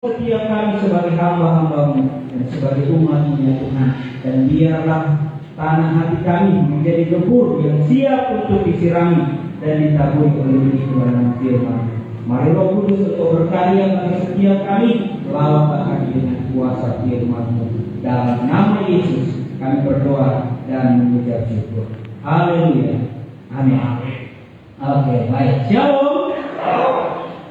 Setiap kami sebagai hamba-hamba-Mu dan sebagai umat-Mu ya Tuhan, dan biarlah tanah hati kami menjadi gembur yang siap untuk disirami dan ditaburi oleh benih kebenaran firman. Mari Roh Kudus untuk berkarya bagi setiap kami, lawan kami dengan kuasa firman-Mu. Dalam nama Yesus kami berdoa dan mengucap syukur. Haleluya. Amin. Oke, baik. Shalom.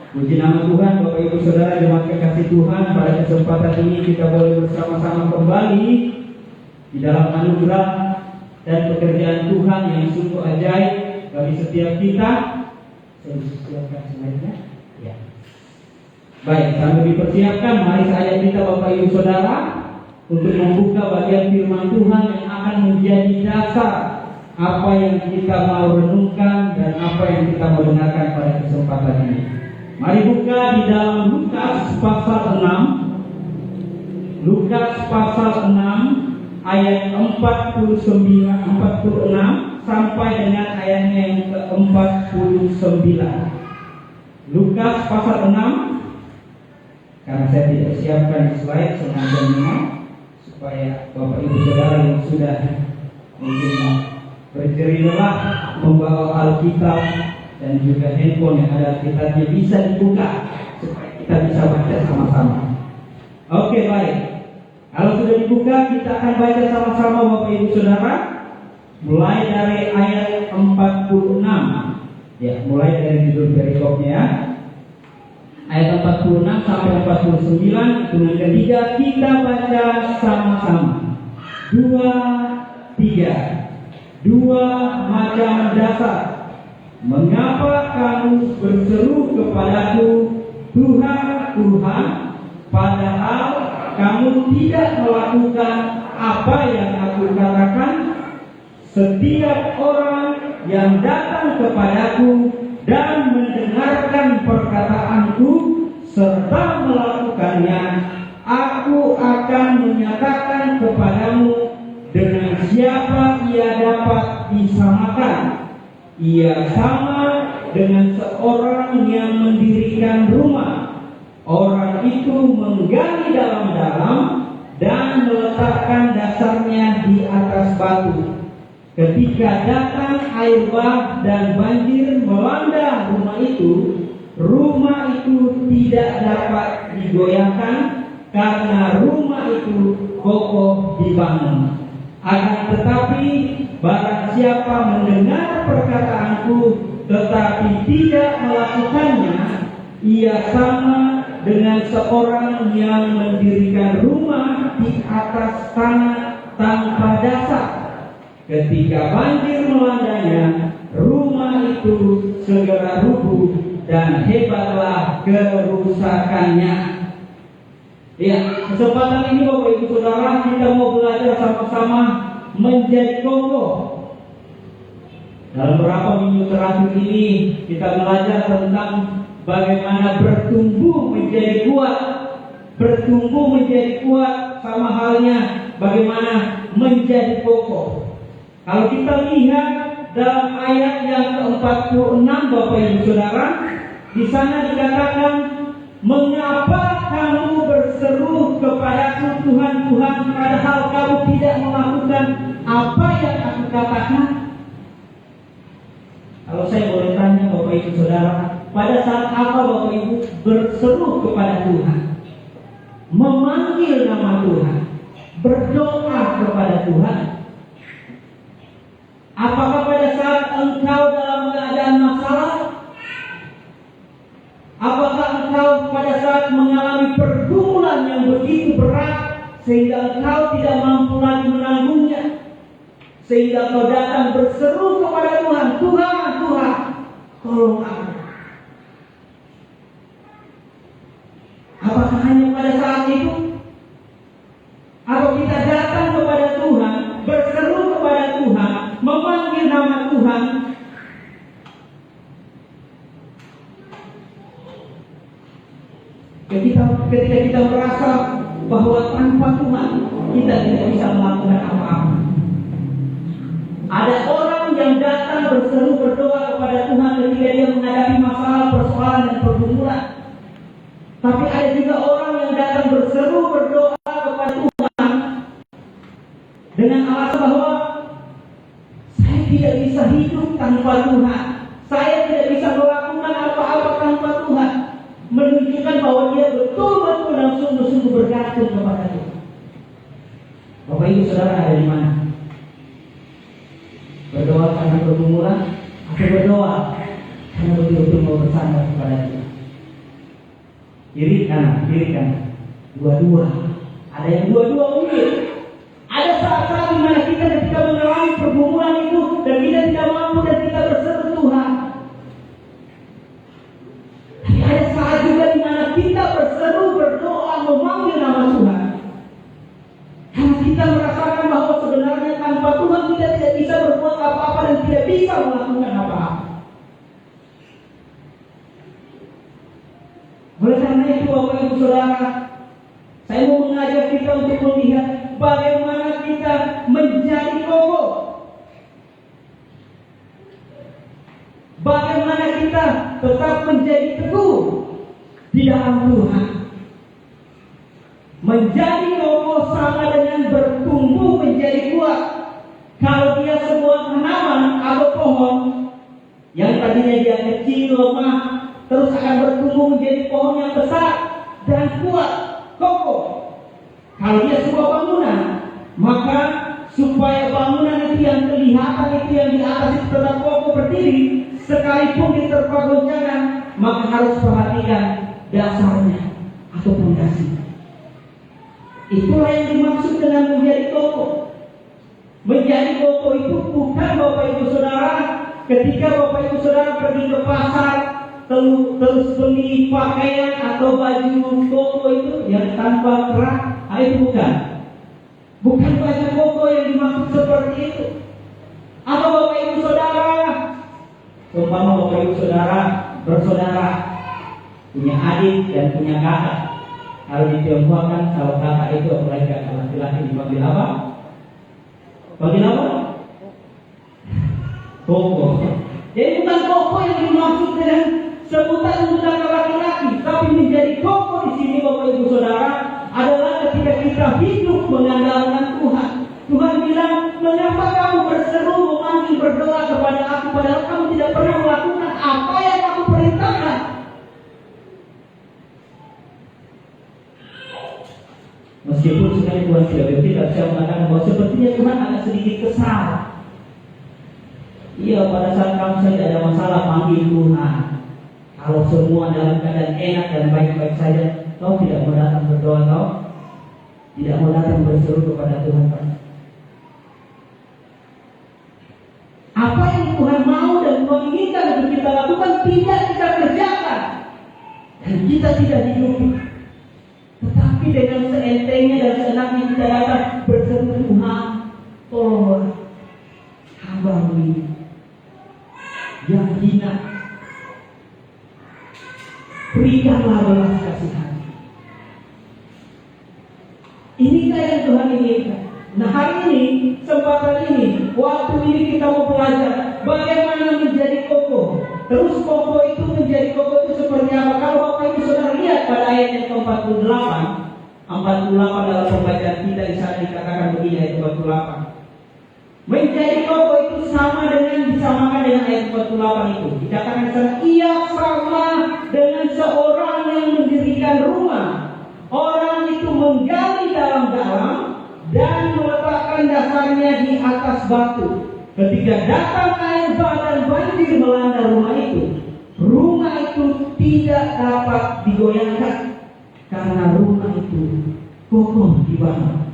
Puji nama Tuhan, Bapak Ibu Saudara jemaat kekasih Tuhan. Pada kesempatan ini kita boleh bersama-sama kembali di dalam anugerah dan pekerjaan Tuhan yang sungguh ajaib bagi setiap kita. Saya siapkan semuanya. Ya. Baik, sambil dipersiapkan, mari saya minta Bapak Ibu Saudara untuk membuka bagian firman Tuhan yang akan menjadi dasar apa yang kita mau renungkan dan apa yang kita mau dengarkan pada kesempatan ini. Mari buka di dalam Lukas pasal 6. Lukas pasal 6 ayat 46 sampai dengan ayatnya yang ke-49. Lukas pasal 6. Karena saya tidak siapkan slide sengaja memang supaya Bapak Ibu Saudara yang sudah mungkin berjerih lelah membawa Alkitab dan juga handphone yang ada kitabnya bisa dibuka supaya kita bisa baca sama-sama. Oke, baik. Kalau sudah dibuka, kita akan baca sama-sama Bapak Ibu Saudara, mulai dari ayat 46. Ya, mulai dari judul perikopnya ya. Ayat 46 sampai 49. Dengan ketiga kita baca sama-sama. 2, 3. 2 macam dasar. Mengapa kamu berseru kepadaku, Tuhan, Tuhan, padahal kamu tidak melakukan apa yang aku katakan? Setiap orang yang datang kepadaku dan mendengarkan perkataanku serta melakukannya, aku akan menyatakan kepadamu dengan siapa ia dapat disamakan. Ia sama dengan seorang yang mendirikan rumah. Orang itu menggali dalam-dalam dan meletakkan dasarnya di atas batu. Ketika datang air bah dan banjir melanda rumah itu tidak dapat digoyahkan karena rumah itu kokoh dibangun. Akan tetapi barang siapa mendengar perkataanku tetapi tidak melakukannya, ia sama dengan seorang yang mendirikan rumah di atas tanah tanpa dasar. Ketika banjir melandanya, rumah itu segera rubuh dan hebatlah kerusakannya. Ya, kesempatan ini Bapak Ibu Saudara, kita mau belajar sama-sama menjadi kokoh. Dalam beberapa minggu terakhir ini kita belajar tentang bagaimana bertumbuh menjadi kuat. Bertumbuh menjadi kuat sama halnya bagaimana menjadi kokoh. Kalau kita lihat dalam ayat yang ke-46 Bapak Ibu Saudara, di sana dikatakan, mengapa kamu berseru kepadaku Tuhan, Tuhan, padahal kamu tidak melakukan apa yang aku katakan? Kalau saya boleh tanya Bapak Ibu Saudara, pada saat apa Bapak Ibu berseru kepada Tuhan? Memanggil nama Tuhan, berdoa kepada Tuhan. Apakah pada saat engkau dalam keadaan masalah? Apakah engkau pada saat mengalami pergumulan yang begitu berat sehingga engkau tidak mampu lagi menanggungnya, sehingga engkau datang berseru kepada Tuhan, Tuhan, Tuhan, tolong aku? Apakah hanya pada saat itu? Atau kita datang kepada Tuhan, berseru kepada Tuhan, memanggil nama Tuhan, ketika kita merasa bahwa tanpa Tuhan kita tidak bisa melakukan apa-apa. Ada orang yang datang berseru berdoa kepada Tuhan ketika dia menghadapi masalah, persoalan dan pergumulan. Tapi ada juga orang yang datang berseru berdoa kepada Tuhan dengan alasan bahwa saya tidak bisa hidup tanpa Tuhan, saya tidak bisa melakukan apa-apa tanpa Tuhan, menunjukkan bahwa dia betul-betul dan sungguh-sungguh bergantung kepada Tuhan. Bapak Ibu Saudara ada di mana? Berdoa karena pergumulan atau berdoa karena betul-betul mau bersandar kepada Tuhan? Kiri kanan, dua-dua. Ada yang dua-dua mungkin. Ada saat-saat di mana kita ketika mengalami pergumulan itu dan kita tidak mampu dan kita berseru Tuhan. Tapi ada saat juga di mana kita berseru berdoa memanggil nama Tuhan. Karena kita merasakan bahwa sebenarnya tanpa Tuhan kita tidak bisa berbuat apa-apa dan tidak bisa melakukan apa-apa. Oleh karena itu Bapak Ibu Saudara, saya mau mengajak kita untuk melihat bagaimana kita menjadi kokoh. Bagaimana kita tetap menjadi teguh di dalam Tuhan. Menjadi kokoh sama dengan bertumbuh menjadi kuat. Kalau dia sebuah tanaman atau pohon yang tadinya dia kecil, lemah, terus akan bertumbuh menjadi pohon yang besar dan kuat, kokoh. Kalau dia sebuah bangunan, maka supaya bangunan itu yang kelihatan itu yang di atas itu tetap kokoh berdiri, sekalipun diterpa goncangan, maka harus perhatikan dasarnya atau pondasi. Itulah yang dimaksud dengan menjadi kokoh. Menjadi kokoh itu bukan Bapak Ibu Saudara ketika Bapak Ibu Saudara pergi ke pasar terus beli pakaian atau baju koko itu yang tanpa kerak, itu bukan. Bukan baju koko yang dimaksud seperti itu. Atau Bapak Ibu Saudara, umpama Bapak Ibu Saudara bersaudara, punya adik dan punya kakak. Kalau di Tiongkok kan kalau kakak itu apalagi kakak laki-laki dipanggil apa? Panggil apa? Koko. Jadi bukan koko yang dimaksud dengan sebutan untuk laki-laki, tapi menjadi kokoh di sini Bapak Ibu Saudara adalah ketika kita hidup mengandalkan Tuhan. Tuhan bilang, mengapa kamu berseru memanggil berdoa kepada aku padahal kamu tidak pernah melakukan apa yang aku perintahkan? Meskipun sekali Tuhan sudah berfirman, saya mengatakan bahwa sepertinya Tuhan agak sedikit kesal. Iya, pada saat kamu saya tidak ada masalah panggil Tuhan. Kalau semua dalam keadaan enak dan baik-baik saja, kau tidak mau datang berdoa, kau tidak mau datang berseru kepada Tuhan. Apa yang Tuhan mau dan Tuhan inginkan untuk kita lakukan tidak kita kerjakan dan kita tidak hidupi. Tetapi dengan seentengnya dan seenaknya kita datang berseru, Tuhan, tolonglah hamba-Mu ini yang hina. Berikanlah belas kasihan. Inikah yang Tuhan inginkan. Nah hari ini, kesempatan ini, waktu ini kita mau belajar bagaimana menjadi kokoh. Terus kokoh itu menjadi kokoh itu seperti apa? Kalau Bapak Ibu Saudara lihat pada ayat yang ke-48 dalam pembacaan kita di sana dikatakan begini, ayat 48. Menjadi kokoh itu sama dengan disamakan dengan ayat 48 itu. Dikatakan di sana, ia sama dengan seorang yang mendirikan rumah. Orang itu menggali dalam-dalam dan meletakkan dasarnya di atas batu. Ketika datang air bah dan banjir melanda rumah itu tidak dapat digoyahkan karena rumah itu kokoh dibangun.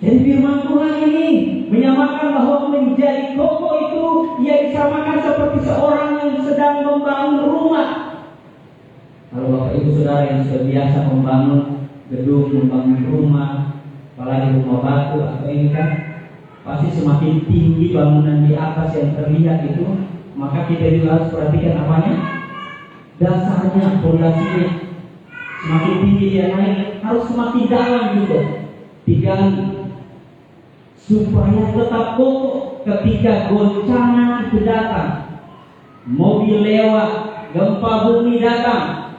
Dan firman Tuhan ini menyamakan bahwa menjadi kokoh itu ia disamakan seperti seorang yang sedang membangun rumah. Kalau Bapak Ibu Saudara yang sudah biasa membangun gedung, membangun rumah, apalagi rumah batu atau ini kan, pasti semakin tinggi bangunan di atas yang terlihat itu, maka kita juga harus perhatikan apanya? Dasarnya, fondasinya. Semakin tinggi dia naik, harus semakin dalam juga digali supaya tetap kokoh ketika goncangan itu datang, mobil lewat, gempa bumi datang,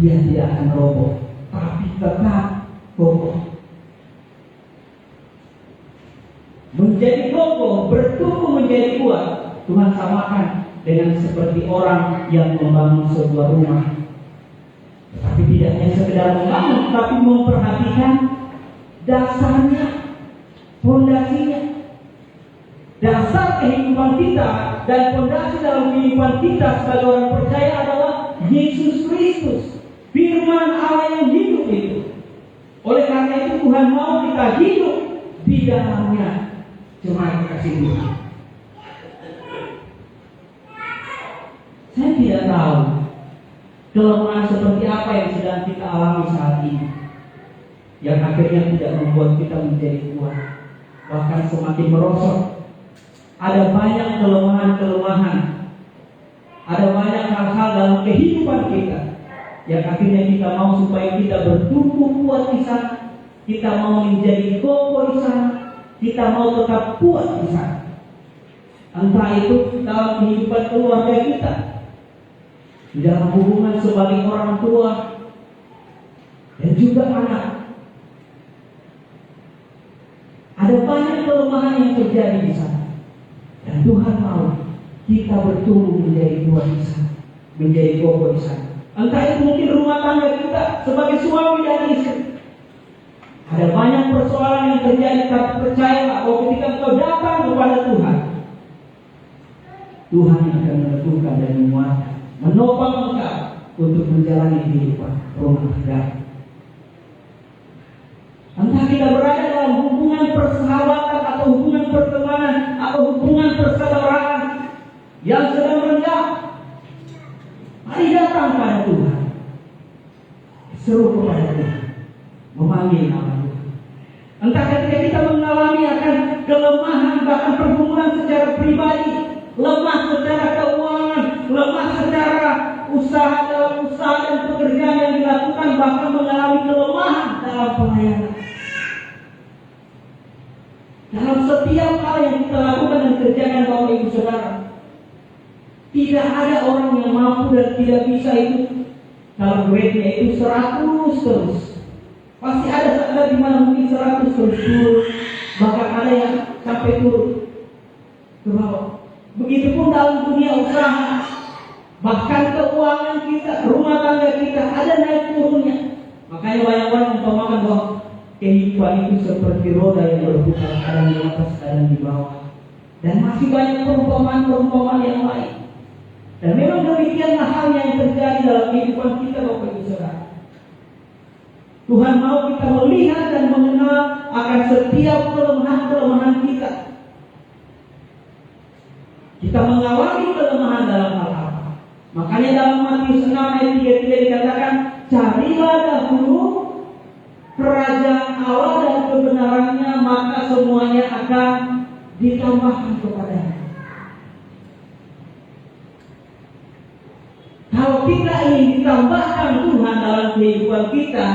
dia tidak akan roboh, tapi tetap kokoh. Menjadi kokoh, bertumbuh menjadi kuat, Tuhan samakan dengan seperti orang yang membangun sebuah rumah. Tapi tidak hanya sekedar membangun, tapi memperhatikan dasarnya, fondasinya. Dasar kehidupan kita dan fondasi dalam kehidupan kita sebagai orang percaya adalah Yesus Kristus, firman Allah yang hidup itu. Oleh karena itu Tuhan mau kita hidup di dalamnya. Jemaat kasih Tuhan, saya tidak tahu kelemahan seperti apa yang sedang kita alami saat ini, yang akhirnya tidak membuat kita menjadi kuat, bahkan semakin merosot. Ada banyak kelemahan-kelemahan, ada banyak hal-hal dalam kehidupan kita yang akhirnya kita mau supaya kita bertumbuh kuat di sana, kita mau menjadi kokoh di sana, kita mau tetap kuat di sana. Entah itu dalam kehidupan keluarga kita, di dalam hubungan sebagai orang tua dan juga anak. Ada banyak kelemahan yang terjadi di sana. Dan Tuhan mau kita bertumbuh menjadi kuat di sana, menjadi kokoh di sana. Entah itu mungkin rumah tangga kita sebagai suami dan istri. Ada banyak persoalan yang terjadi, tapi percayalah bahwa ketika engkau datang kepada Tuhan, Tuhan yang akan menentukan dan menguatkan, menopang engkau untuk menjalani kehidupan rumah tangga. Entah kita berada dalam hubungan persahabatan atau hubungan pertemanan atau hubungan persaudaraan yang sedang rendah, mari datang pada Tuhan, seru kepada Tuhan, memanggil nama Tuhan. Entah ketika kita mengalami akan kelemahan bahkan pergumulan secara pribadi, lemah secara keuangan, lemah secara usaha dalam usaha dan pekerjaan yang dilakukan, bahkan mengalami kelemahan dalam pelayanan. Dalam setiap hal yang kita lakukan dan kerjakan, Bapak Ibu Saudara, tidak ada orang yang mampu dan tidak bisa itu kalau grade-nya itu 100 terus. Pasti ada di mana mungkin 100 terus turun, bahkan ada yang sampai turun ke bawah. Begitupun dalam dunia usaha, bahkan keuangan kita, rumah tangga kita ada naik turunnya. Makanya banyak orang mengumpamakan bahwa kehidupan itu seperti roda yang berputar, kadang di atas, kadang di bawah. Dan masih banyak perumpamaan-perumpamaan yang lain. Dan memang demikianlah hal yang terjadi dalam kehidupan kita, Bapak Ibu Saudara. Tuhan mau kita melihat dan mengenal akan setiap kelemahan-kelemahan kita. Kita mengalami kelemahan dalam hal apa. Makanya dalam Matius 6 ayat 33 dikatakan, carilah dahulu kerajaan Allah dan kebenarannya, maka semuanya akan ditambahkan kepadanya. Kalau kita ingin ditambahkan Tuhan dalam kehidupan kita,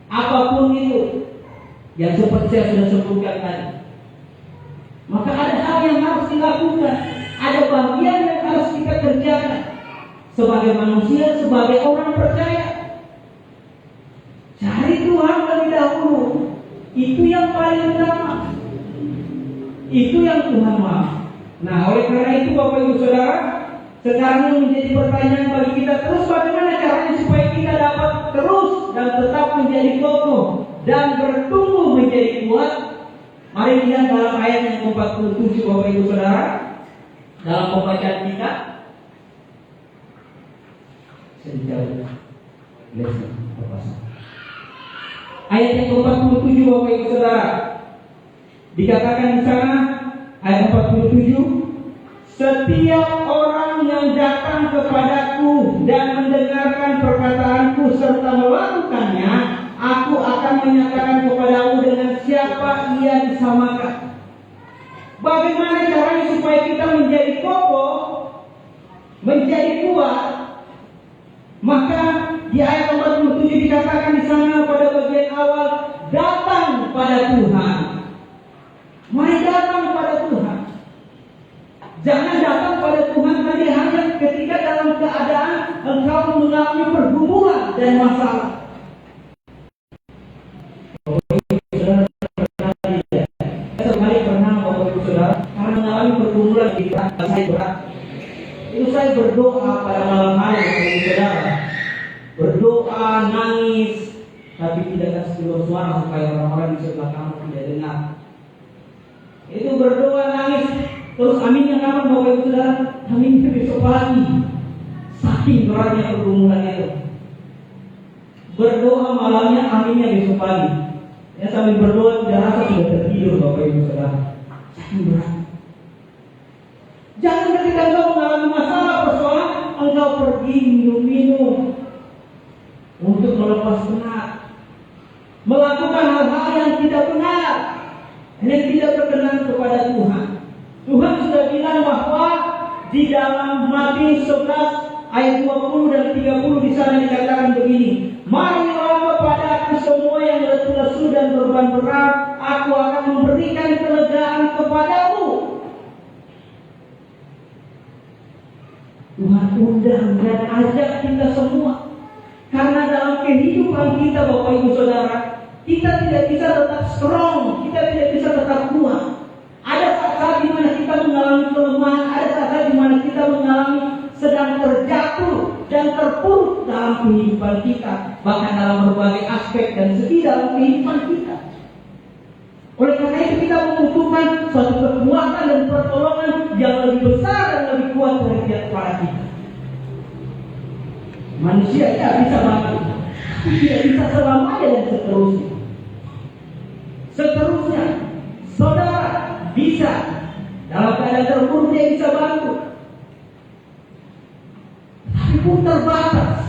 apapun itu yang seperti saya sudah sebutkan tadi, maka ada hal yang harus dilakukan, ada bagian yang harus kita kerjakan sebagai manusia, sebagai orang percaya. Cari Tuhan lebih dahulu. Itu yang paling utama. Itu yang Tuhan mau. Nah, oleh karena itu Bapak Ibu Saudara, sekarang ini menjadi pertanyaan bagi kita terus, bagaimana caranya supaya kita dapat terus dan tetap menjadi kokoh dan bertumbuh menjadi kuat. Mari lihat dalam ayat yang ke-47 Bapak Ibu Saudara, dalam pembacaan kita. Sejauh lesson ayat yang ke-47 Bapak Ibu Saudara, dikatakan di sana ayat 47, setiap orang yang datang kepadaku dan mendengarkan perkataanku serta melakukannya, aku akan menyatakan kepadamu dengan siapa ia disamakan. Bagaimana caranya supaya kita menjadi kokoh, menjadi kuat? Maka di ayat 47 dikatakan di sana pada bagian awal, datang pada Tuhan. Mari datang pada Tuhan. Jangan datang pada Tuhan hanya ketika keadaan engkau mengalami pergumulan dan masalah. Sekali pernah Bapak Ibu Saudara, karena mengalami pergumulan di saya berat, itu saya berdoa pada malam hari Bapak Ibu Saudara, berdoa, nangis, tapi tidak kasih keluar suara supaya orang-orang di sebelah kamu tidak dengar. Itu berdoa, nangis, terus aminnya kapan Bapak Ibu Saudara? Aminnya besok pagi. Saking beratnya pergumulan itu. Berdoa malamnya, aminnya besok pagi. Ya, sambil berdoa tidak rasa sudah tertidur Bapak Ibu Saudara. Saking berat. Jangan ketika engkau mengalami masalah persoalan, engkau pergi minum-minum untuk melepas penat, melakukan hal-hal yang tidak benar, yang tidak berkenan kepada Tuhan. Tuhan sudah bilang bahwa di dalam Matius 11 ayat 20 dan 30 di sana dikatakan begini, marilah kepada aku semua yang letih lesu dan beban berat, aku akan memberikan kelegaan kepadamu. Tuhan undang dan ajak kita semua, karena dalam kehidupan kita Bapak Ibu Saudara, kita tidak bisa tetap strong, kita tidak bisa tetap kuat. Ada saat-saat di mana kita mengalami kelemahan, ada saat-saat di mana kita mengalami sedang terjatuh dan terpuruk dalam kehidupan kita, bahkan dalam berbagai aspek dan segi dalam kehidupan kita. Oleh karena itu kita membutuhkan suatu kekuatan dan pertolongan yang lebih besar dan lebih kuat dari Dia kepada kita. Manusia tidak bisa bantu, tidak bisa selamanya dan seterusnya. Seterusnya, saudara bisa dalam keadaan terpuruk dia bisa bantu, tapi pun terbatas.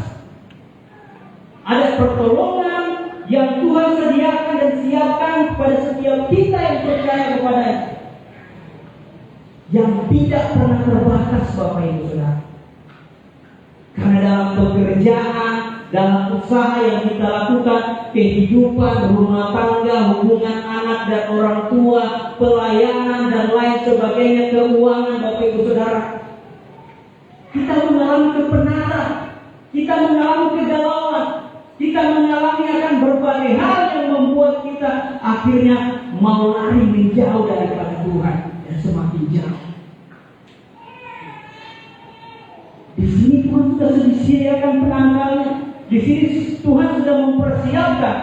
Ada pertolongan yang Tuhan sediakan dan siapkan kepada setiap kita yang percaya kepada-Nya, yang tidak pernah terbatas Bapak Ibu Saudara. Karena dalam pekerjaan, dalam usaha yang kita lakukan, kehidupan, rumah tangga, hubungan anak dan orang tua, pelayanan dan lain sebagainya, keuangan Bapak Ibu Saudara, kita mengalami kepenaran, kita mengalami kegalauan, kita mengalami akan berbagai hal yang membuat kita akhirnya mau lari menjauh daripada Tuhan dan semakin jauh. Di sini Tuhan sudah disediakan penanggalnya. Di sini Tuhan sudah mempersiapkan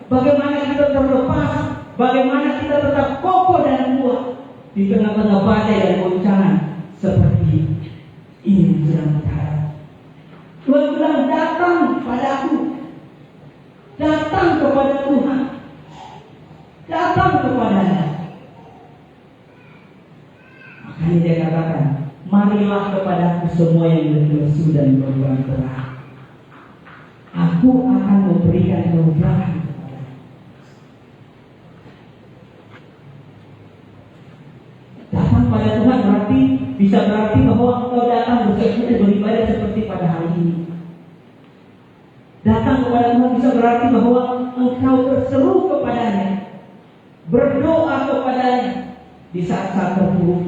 bagaimana kita terlepas, bagaimana kita tetap kokoh dan kuat di tengah-tengah badai dan goncangan seperti ini yang sedang terjadi. Tuhan bilang, datang padaku, datang kepada Tuhan, datang kepadanya. Makanya Dia katakan, marilah kepadaku semua yang letih lesu dan beban berat, aku akan memberikan kelegaan kepadamu. Datang pada Tuhan bisa berarti bahwa engkau datang beribadah seperti pada hari ini. Datang kepada Tuhan bisa berarti bahwa engkau berseru kepada-Nya, berdoa kepada-Nya di saat-saat terpuruk,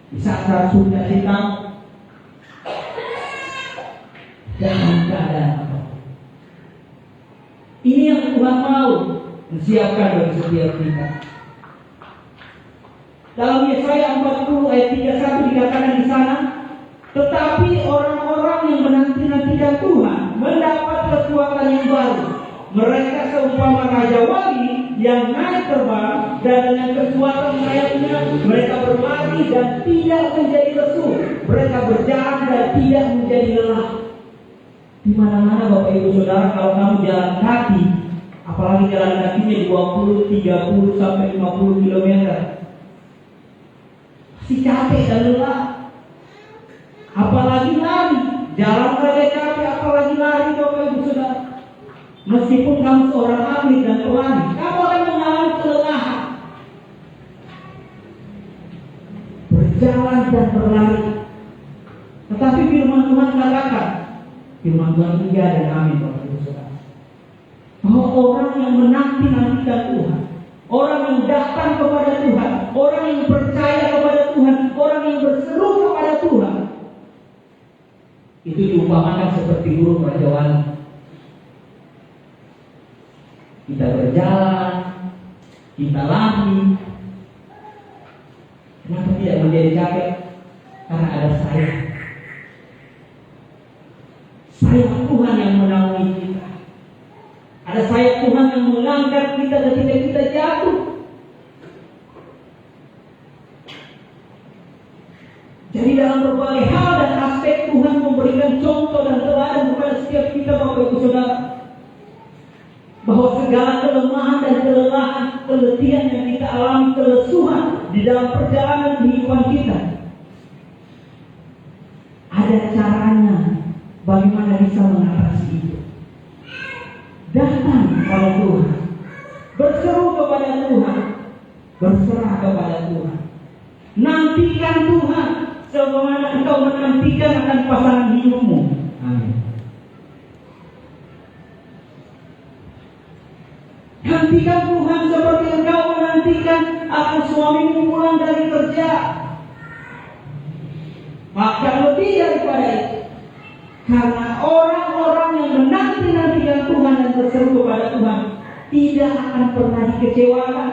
di saat-saat sudah hitam, dalam keadaan apa. Ini yang Tuhan mau menyiapkan bagi setiap kita. Dalam Yesaya 40 ayat 31 dikatakan di sana, tetapi orang-orang yang menanti-nantikan Tuhan mendapat kekuatan yang baru. Mereka seumpama raja wali yang naik terbang, dan dengan kekuatan sayapnya mereka berlari dan tidak menjadi lesu. Mereka berjalan dan tidak menjadi lelah. Di mana-mana Bapak Ibu Saudara, kalau kamu jalan kaki, apalagi jalan kakinya 20, 30 sampai 50 km, pasti capek dan lelah. Apalagi lari, jalan saja capek, apalagi lari Bapak Ibu Saudara. Meskipun kamu seorang atlet dan pelari, kamu akan mengalami kelelahan. Berjalan dan berlari. Tetapi firman Tuhan katakan, firman Tuhan iya dan amin Bapak Ibu Saudara, bahwa orang yang menanti-nantikan Tuhan, orang yang datang kepada Tuhan, orang yang percaya kepada Tuhan, orang yang berseru kepada Tuhan, Itu diumpamakan seperti burung Raja Wali. Kita berjalan, kita lari. Kenapa tidak menjadi capek? Karena ada sayap. Sayap Tuhan yang menaungi kita. Ada sayap Tuhan yang mengangkat kita ketika kita jatuh. Jadi dalam berbagai hal dan aspek Tuhan memberikan contoh dan teladan kepada setiap kita, Bapak Ibu Saudara, bahwa segala kelemahan dan kelelahan, keletihan yang kita alami, kelesuhan di dalam perjalanan kehidupan kita, ada caranya bagaimana bisa mengatasi itu. Datang kepada Tuhan, berseru kepada Tuhan, berserah kepada Tuhan, nantikan Tuhan sebagaimana engkau menantikan akan pasangan hidupmu. Amin. Nantikan Tuhan seperti engkau menantikan akan suamimu pulang dari kerja. Maka lebih daripada itu, karena orang-orang yang menanti-nantikan Tuhan dan berseru kepada Tuhan tidak akan pernah dikecewakan,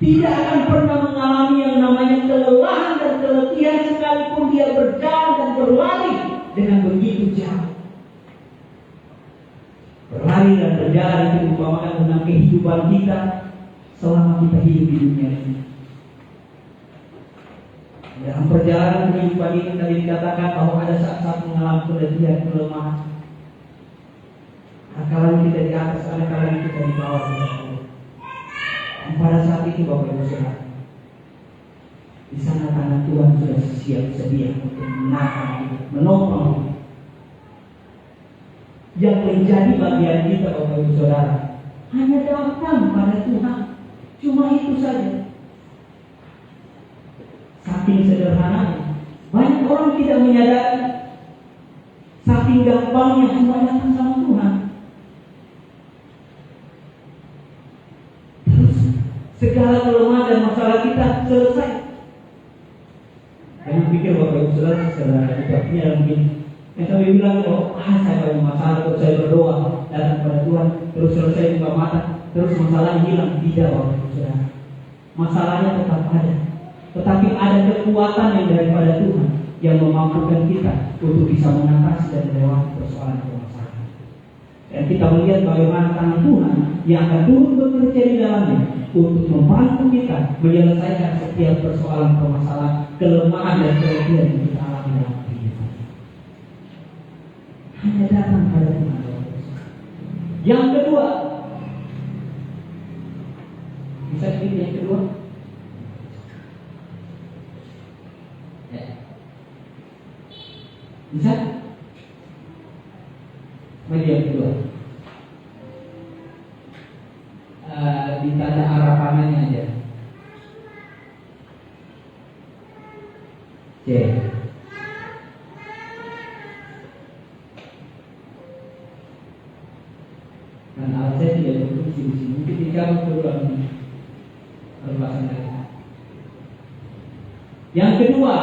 tidak akan pernah mengalami yang namanya kelelahan dan keletihan, sekalipun dia berjalan dan berlari dengan begitu jauh. Berlari dan berjalan itu merupakan tentang kehidupan kita selama kita hidup di dunia ini. Dalam perjalanan kehidupan ini tadi dikatakan bahwa ada saat-saat mengalami keletihan, kelemahan. Kadang kita di atas, kadang kita di bawah. Dan pada saat itu Bapak Ibu Saudara, di sana tangan Tuhan sudah siap sedia untuk menopang yang menjadi bagian kita, Bapak Ibu Saudara. Hanya datang pada Tuhan, cuma itu saja. Saking sederhananya, banyak orang tidak menyadari, saking gampangnya cuma datang sama Tuhan. Terus segala kelemahan dan masalah kita selesai. Jangan pikir Bapak Ibu Saudara sederhana hidupnya begini. Yang kami bilang, saya punya masalah, terus saya berdoa datang kepada Tuhan, terus selesai buka mata, terus masalahnya hilang. Tidak Bapak Ibu Saudara, masalahnya tetap ada. Tetapi ada kekuatan yang daripada Tuhan yang memampukan kita untuk bisa mengatasi dan melewati persoalan-persoalan. Dan kita melihat bagaimana tangan Tuhan yang akan turun bekerja di dalamnya untuk membantu kita menyelesaikan setiap persoalan, permasalahan, kelemahan dan keletihan yang kita alami dalam kehidupan. Hanya datang pada Tuhan. Yang kedua, bisa pilih yang kedua. Bisa? Mari yang kedua. Di tanda arah kanannya aja. C. Dan Alce tidak berfungsi di sini. Mungkin dicabut berulang ini. Perbahasan dari. Yang kedua,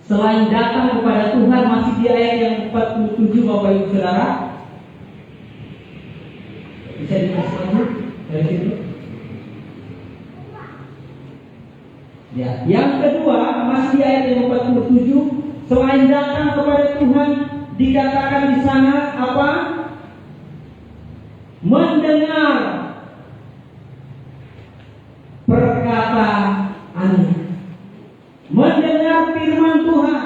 selain datang kepada Tuhan, masih di ayat yang 47 Bapak Ibu Saudara. Bisa dikasih lagi dari situ. Ya, yang kedua masih di ayat yang 47, selain datang kepada Tuhan dikatakan di sana apa? Mendengar perkataannya. Mendengar firman Tuhan.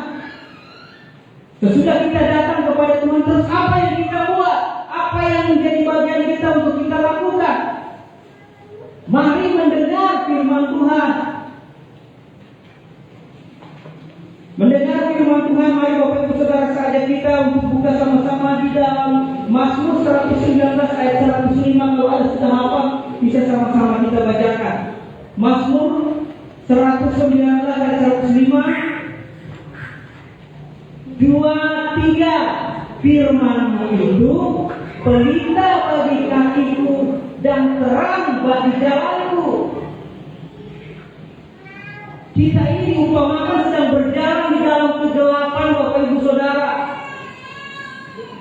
Sesudah kita datang kepada Tuhan, terus apa yang kita buat? Apa yang menjadi bagian kita untuk kita lakukan? Mari mendengar firman Tuhan. Mendengar firman Tuhan, mari Bapak Ibu Saudara saja kita untuk buka sama-sama di dalam Mazmur 119 ayat 105. Kalau ada sudah hafal, bisa sama-sama kita bacakan. Mazmur 119 ayat 105. 2-3. Firman-Mu itu pelita bagi kakiku dan terang bagi jalanku. Kita ini diumpamakan sedang berjalan di dalam kegelapan, Bapak Ibu Saudara.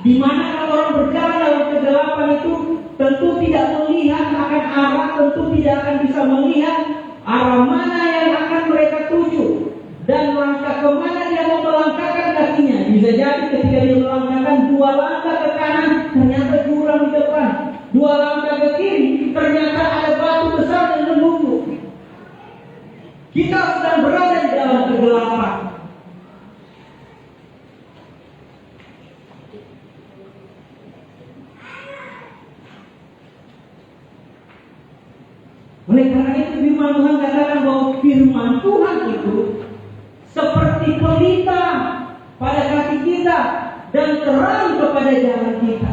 Di mana kalau orang berjalan dalam kegelapan itu tentu tidak melihat akan arah, tentu tidak akan bisa melihat arah mana yang akan mereka tuju dan langkah kemana dia mau melangkahkan kakinya. Bisa jadi ketika dia melangkahkan 2 langkah ke kanan, ternyata jurang di depan. 2 langkah ke kiri, ternyata ada batu besar yang menunggu. Kita sedang berada di dalam kegelapan. Oleh karena itu firman Tuhan katakan bahwa firman Tuhan itu seperti pelita pada kaki kita dan terang kepada jalan kita.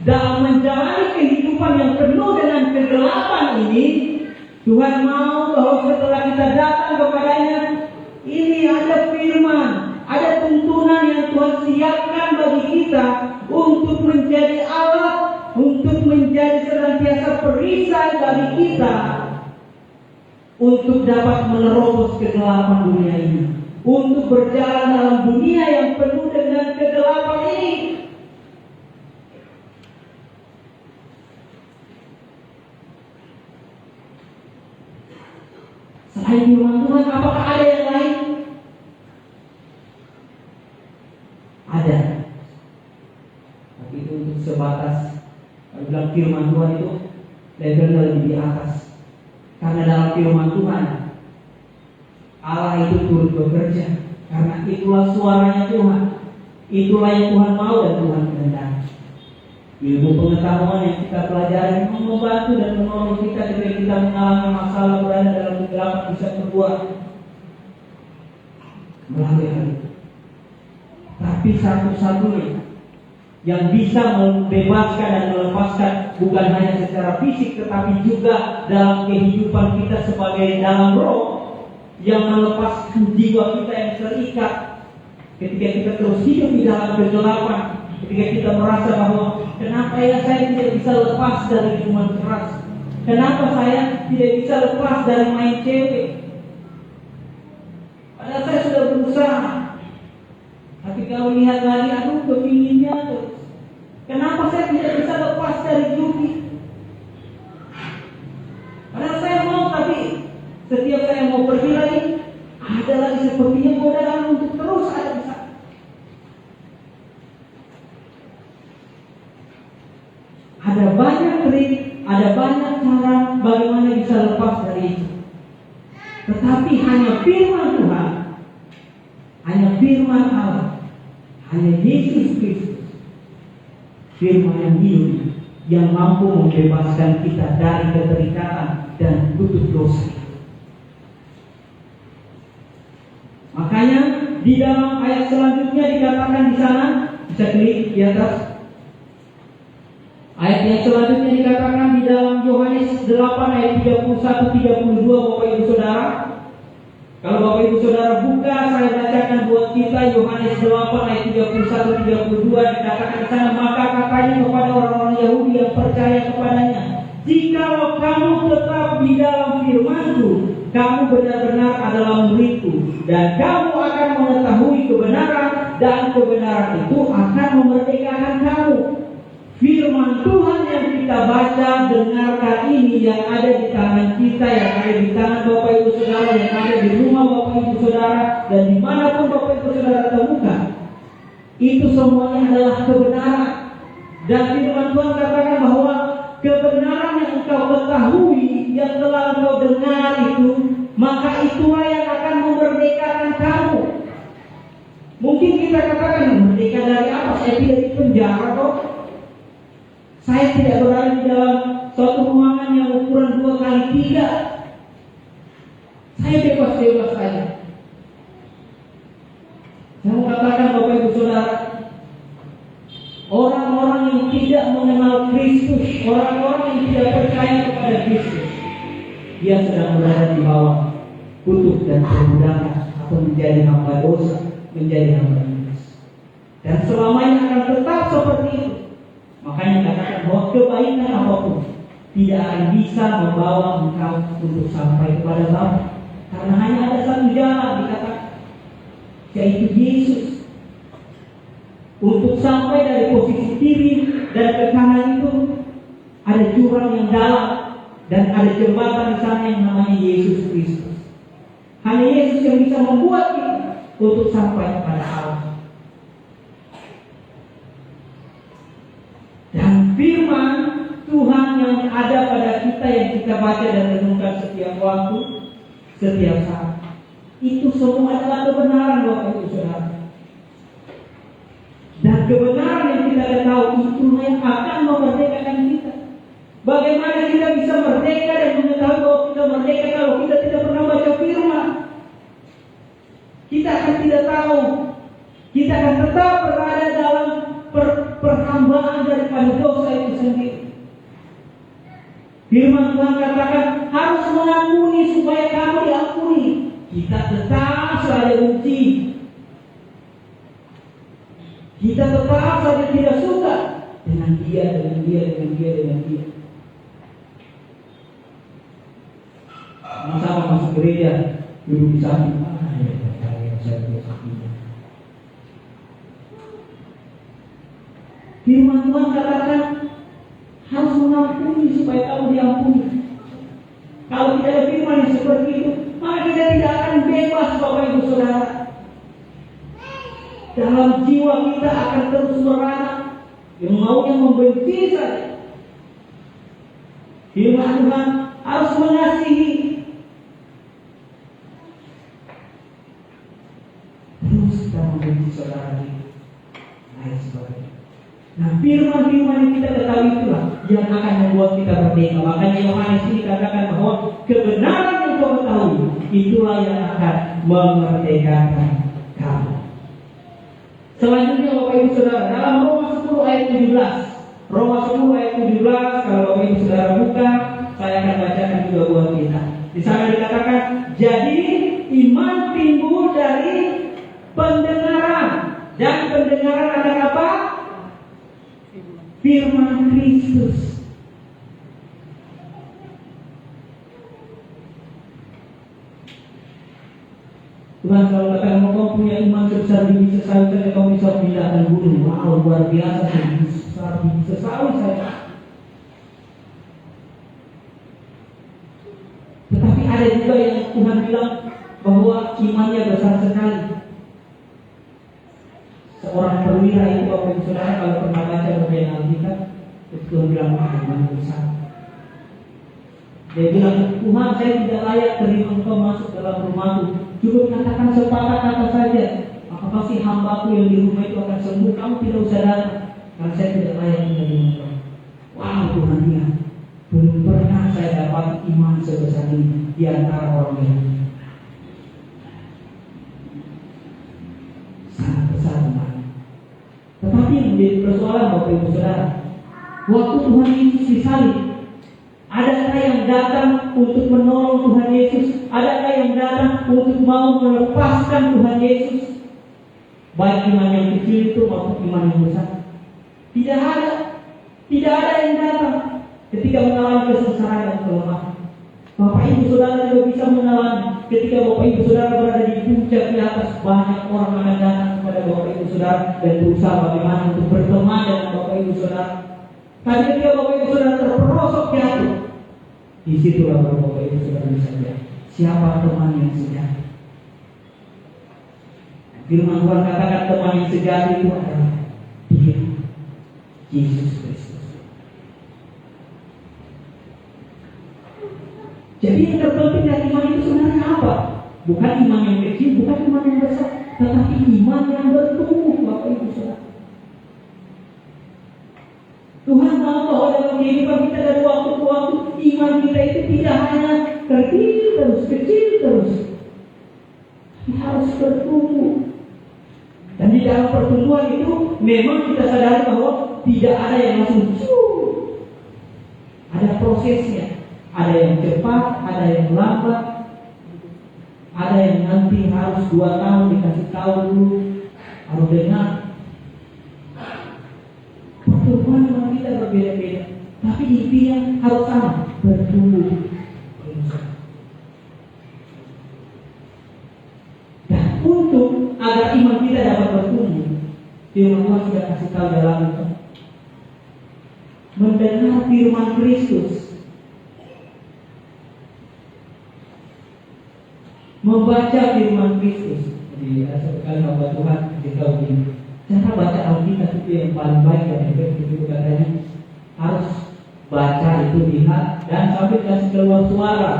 Dalam menjalani kehidupan yang penuh dengan kegelapan ini, Tuhan mau bahwa setelah kita datang kepadanya, ini ada firman, ada tuntunan yang Tuhan siapkan bagi kita untuk menjadi alat, untuk menjadi senantiasa perisai bagi kita untuk dapat menerobos kegelapan dunia ini, untuk berjalan dalam dunia yang penuh dengan kegelapan ini. Selain firman Tuhan, apakah ada yang lain? Ada. Tapi itu untuk sebatas, kalau bilang firman Tuhan itu levelnya lebih di atas. Karena dalam firman Tuhan, Allah itu turut bekerja. Karena itulah suaranya Tuhan. Itulah yang Tuhan mau dan Tuhan kehendaki. Ilmu pengetahuan yang kita pelajari membantu dan menolong kita ketika kita mengalami masalah berada dalam kegelapan bisa berbuat melalui hal itu. Tapi satu-satunya yang bisa membebaskan dan melepaskan bukan hanya secara fisik tetapi juga dalam kehidupan kita sebagai dalam roh, yang melepaskan jiwa kita yang terikat ketika kita terus hidup di dalam kegelapan. Ketika kita merasa bahwa kenapa ya saya tidak bisa lepas dari minuman keras, kenapa saya tidak bisa lepas dari main cewek, padahal saya sudah berusaha. Tapi kalau lihat lagi, aduh kepinginnya terus. Kenapa saya tidak bisa lepas dari judi? Padahal saya mau, tapi setiap saya mau pergi lagi, ada lagi sepertinya godaan untuk terus ada di sana. Ada banyak trik, ada banyak cara bagaimana bisa lepas dari itu. Tetapi hanya firman Tuhan, hanya firman Allah, hanya Yesus Kristus, firman yang hidup, yang mampu membebaskan kita dari keterikatan dan kutuk dosa. Makanya di dalam ayat selanjutnya dikatakan di sana, bisa klik di atas. Ayat yang selanjutnya dikatakan di dalam Yohanes 8 ayat 31-32, Bapak Ibu Saudara. Kalau Bapak Ibu Saudara buka, saya bacakan buat kita Yohanes 8 ayat 31-32, dikatakan di sana, maka katanya kepada orang-orang Yahudi yang percaya kepadanya, jikalau kamu tetap di dalam firman-Ku, kamu benar-benar adalah murid-Ku, dan kamu akan mengetahui kebenaran, dan kebenaran itu akan memerdekakan kamu. Firman Tuhan yang kita baca, dengarkan ini, yang ada di tangan kita, yang ada di tangan Bapak Ibu Saudara, yang ada di rumah Bapak Ibu Saudara, dan dimanapun Bapak Ibu Saudara temukan, itu semuanya adalah kebenaran. Dan firman Tuhan katakan bahwa kebenaran yang engkau ketahui, yang telah engkau dengar itu, maka itulah yang akan memerdekakan kamu. Mungkin kita katakan, merdeka dari apa? Saya tidak di penjara kok. Saya tidak berada di dalam suatu ruangan yang ukuran 2x3. Saya bebas-bebas saja. Saya mau katakan Bapak Ibu Saudara, orang-orang yang tidak mengenal Kristus, orang-orang yang tidak percaya kepada Kristus, dia sedang berada di bawah kutuk dan perbudakan, atau menjadi hamba dosa, menjadi hamba iblis. Dan selamanya akan tetap seperti itu. Makanya katakan bahwa kebaikan apapun tidak akan bisa membawa engkau untuk sampai kepada Bapa. Karena hanya ada satu jalan dikatakan, yaitu Yesus. Untuk sampai dari posisi kiri dan ke kanan itu ada jurang yang dalam dan ada jembatan di sana yang namanya Yesus Kristus. Hanya Yesus yang bisa membuat kita untuk sampai kepada Allah. Dan firman Tuhan yang ada pada kita yang kita baca dan renungkan setiap waktu, setiap saat, itu semua adalah kebenaran, Bapak Ibu Saudara. Dan kebenaran yang kita tahu itu yang akan memerdekakan kita. Bagaimana kita bisa merdeka dan mengetahui bahwa kita merdeka kalau kita tidak pernah baca firman? Kita akan tidak tahu. Kita akan tetap berada dalam perhambaan daripada dosa itu sendiri. Firman Tuhan katakan harus mengampuni supaya kamu diampuni. Kita tetap saja benci. Kita tetap saja tidak suka dengan dia. Sama masuk gereja, duduk di samping. Firman Tuhan katakan harus mengampuni supaya kamu diampuni. Kalau tidak ada firman yang seperti itu, maka kita tidak akan bebas, Bapak Ibu Saudara. Dalam jiwa kita akan terus merana yang maunya membenci saja. Firman Tuhan harus mengasihi. Terus kita membenci saudara kita. Lain sebagainya. Nah, firman-firman yang kita ketahui itulah yang akan membuat kita merdeka. Makanya Yohanes ini katakan bahwa kebenaran yang kau ketahui itulah yang akan memerdekakan kamu. Selanjutnya Bapak Ibu Saudara, dalam Roma 10 ayat 17. Roma 10 ayat 17, kalau Bapak Ibu Saudara buka, saya akan bacakan juga buat kita. Di sana dikatakan, jadi iman timbul dari pendengaran, dan pendengaran akan apa? Firman Kristus. Tuhan kalau katakan kau punya iman sebesar biji sesawi saja kau bisa pindahkan gunung. Wow, luar biasa sebesar biji sesawi saja. Tetapi ada juga yang Tuhan bilang bahwa imannya besar sekali. Seorang perwira itu Bapak Ibu Saudara kalau pernah baca bagian Alkitab, Tuhan bilang iman besar. Dia bilang, Tuhan saya tidak layak terima engkau masuk dalam rumahku. Cukup katakan sepatah kata saja, maka pasti hambaku yang di rumah itu akan sembuh. Kamu tidak usah datang, karena saya tidak layak menerima engkau. Wow, Tuhan dia, belum pernah saya dapat iman sebesar ini di antara orang Yahudi. Sangat besar iman. Tetapi yang menjadi persoalan Bapak Ibu Saudara, waktu Tuhan Yesus disalib, adakah yang datang untuk menolong Tuhan Yesus? Adakah yang datang untuk mau melepaskan Tuhan Yesus? Baik iman yang kecil itu maupun iman yang besar. Tidak ada. Tidak ada yang datang ketika mengalami kesengsaraan dan kelemahan. Bapak Ibu Saudara juga bisa mengalami ketika Bapak Ibu Saudara berada di puncak di atas, banyak orang akan datang kepada Bapak Ibu Saudara dan berusaha bagaimana untuk berteman dengan Bapak Ibu Saudara. Tapi ketika Bapak Ibu Saudara terperosok jatuh, di situlah Bapak Ibu Saudara bisa lihat siapa teman yang sejati. Firman Tuhan katakan teman yang sejati itu adalah Dia, Yesus Kristus. Jadi yang terpenting dari iman itu sebenarnya apa? Bukan iman yang kecil, bukan iman yang besar, tetapi iman yang bertumbuh, Bapak Ibu Saudara. Tuhan mau bahwa dalam kehidupan kita dari waktu ke waktu, iman kita itu tidak hanya kecil terus, tapi harus bertumbuh. Dan di dalam pertumbuhan itu memang kita sadari bahwa tidak ada yang langsung ada prosesnya. Ada yang cepat, ada yang lambat, ada yang nanti harus 2 tahun dikasih tahu dulu, harus dengar. Pertumbuhan memang kita berbeda-beda, tapi intinya harus sama, bertumbuh. untuk agar iman kita dapat bertumbuh. Firman Tuhan sudah kasih tahu dalam itu. Mendengar firman Kristus, membaca firman Kristus. Jadi ada sekali hamba Tuhan kasih tahu ini. Cara baca Alkitab itu yang paling baik dan efektif itu katanya harus baca itu, lihat, dan sampai kasih keluar suara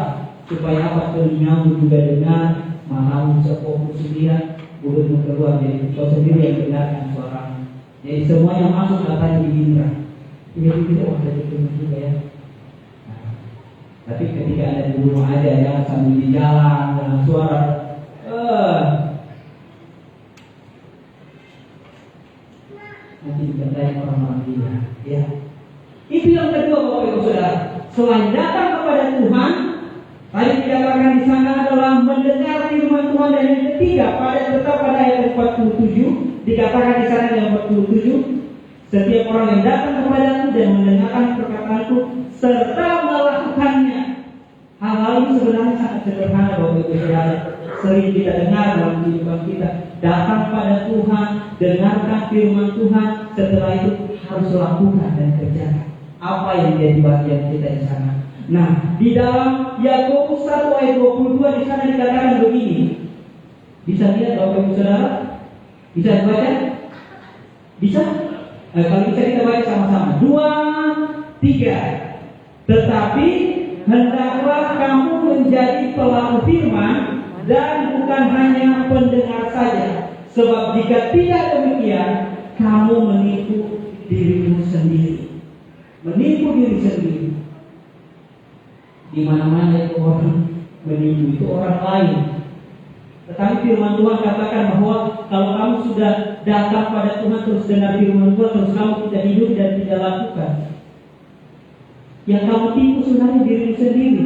supaya apa, telingamu juga dengar, matamu bisa fokus lihat, mulutmu keluar, jadi kau sendiri yang dengarkan suaramu. Jadi semua yang masuk katanya diindra. Jadi tidak ada itu juga ya. Nah, tapi ketika ada di rumah aja ya, sambil di jalan dengan suara nanti dikatain orang-orang dia ya. Itu yang kedua Bapak Ibu Saudara. Selain datang kepada Tuhan, tadi dikatakan di sana adalah mendengar firman Tuhan, dan yang ketiga tetap pada ayat 47 dikatakan di sana ayat 47, setiap orang yang datang kepadaku dan mendengarkan perkataanku serta melakukannya. Hal-hal ini sebenarnya sangat sederhana Bapak Ibu Saudara. Sering kita dengar dalam kehidupan kita. Datang pada Tuhan, dengarkan firman Tuhan, setelah itu harus lakukan dan kerjakan apa yang jadi bagian kita di sana. Nah, di dalam Yakobus 1 ayat 22 di sana dikatakan begini. Bisa lihat Bapak Ibu Saudara? Bisa baca? Bisa? Kalau bisa kita baca sama-sama. 2, 3. Tetapi hendaklah kamu menjadi pelaku firman dan bukan hanya pendengar saja. Sebab jika tidak demikian, kamu menipu dirimu sendiri. Menipu diri sendiri. Di mana-mana itu orang menipu, itu orang lain. Tetapi firman Tuhan katakan bahwa kalau kamu sudah datang pada Tuhan, terus dengar firman Tuhan, terus kamu tidak hidup dan tidak lakukan, yang kamu tipu sebenarnya diri sendiri.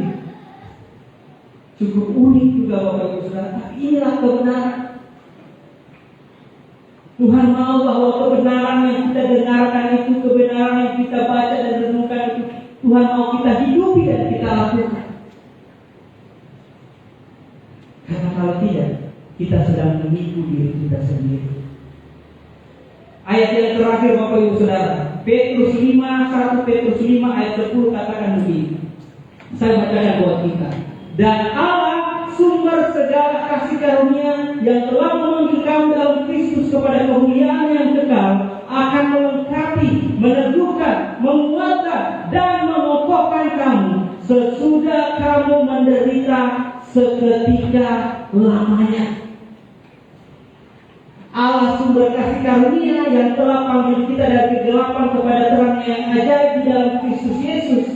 Cukup unik juga Bapak Ibu Saudara. Tapi inilah kebenaran. Tuhan mau bahwa kebenaran yang kita dengarkan itu, kebenaran yang kita baca dan renungkan itu, Tuhan mau kita hidupi dan kita lakukan. Karena kalau tidak, kita sedang menipu diri kita sendiri. Ayat yang terakhir Bapak Ibu Saudara, Petrus 5, 1 Petrus 5 ayat 10 katakan begini. Saya bacakan buat kita. Dan Allah sumber segala kasih karunia yang telah memanggil kamu dalam Kristus kepada kemuliaan yang kekal, akan melengkapi, meneguhkan, menguatkan, dan mengokohkan kamu sesudah kamu menderita seketika lamanya. Allah sumber kasih karunia yang telah panggil kita dari kegelapan kepada terang yang ajaib di dalam Kristus Yesus,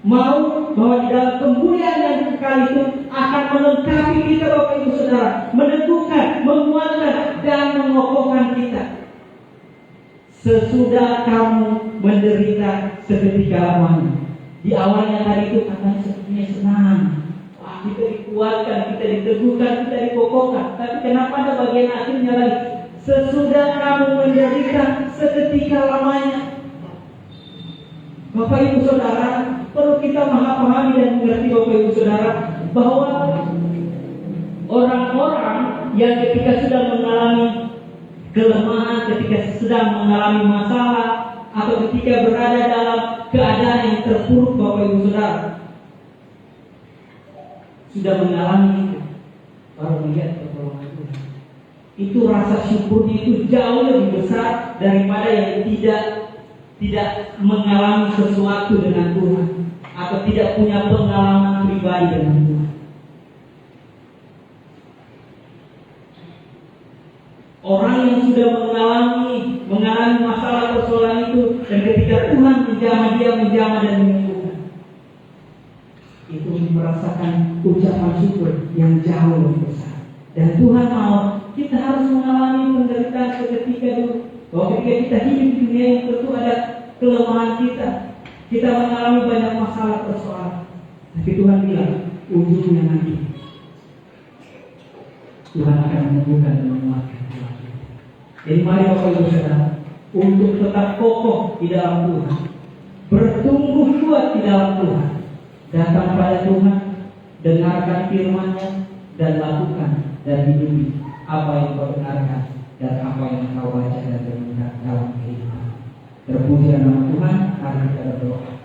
mau bahwa di dalam kemuliaan yang kekal itu akan melengkapi kita Bapak Ibu Saudara, meneguhkan, menguatkan, dan mengokohkan kita sesudah kamu menderita seketika lamanya. Di awalnya tadi itu katanya sepertinya senang, wah kita dikuatkan, kita diteguhkan, kita dikokohkan. Tapi kenapa ada bagian akhirnya lagi, sesudah kamu menderita seketika lamanya. Bapak Ibu Saudara, perlu kita memahami dan mengerti Bapak Ibu Saudara bahwa orang-orang yang ketika sedang mengalami kelemahan, ketika sedang mengalami masalah, atau ketika berada dalam keadaan yang terpuruk Bapak Ibu Saudara, sudah mengalami itu, baru melihat pertolongan Tuhan. Itu rasa syukurnya itu jauh lebih besar daripada yang tidak mengalami sesuatu dengan Tuhan, atau tidak punya pengalaman pribadi dengan Tuhan. Orang yang sudah mengalami masalah persoalan itu, dan ketika Tuhan menjamah dan menyembuhkan, itu merasakan ucapan syukur yang jauh lebih besar. Dan Tuhan mau kita harus mengalami penderitaan seketika dulu. Bahwa ketika kita hidup di dunia yang tentu ada kelemahan kita mengalami banyak masalah persoalan. Tapi Tuhan bilang ujungnya nanti Tuhan akan menyembuhkan dan menguatkan Tuhan. Jadi mari Bapak Ibu Saudara, untuk tetap kokoh di dalam Tuhan, bertumbuh kuat di dalam Tuhan, datang pada Tuhan, dengarkan firman-Nya, dan lakukan dan hidupi apa yang kau dengarkan dan apa yang kau baca dan dengar dalam kehidupan. Terpuji nama Tuhan, mari kita berdoa.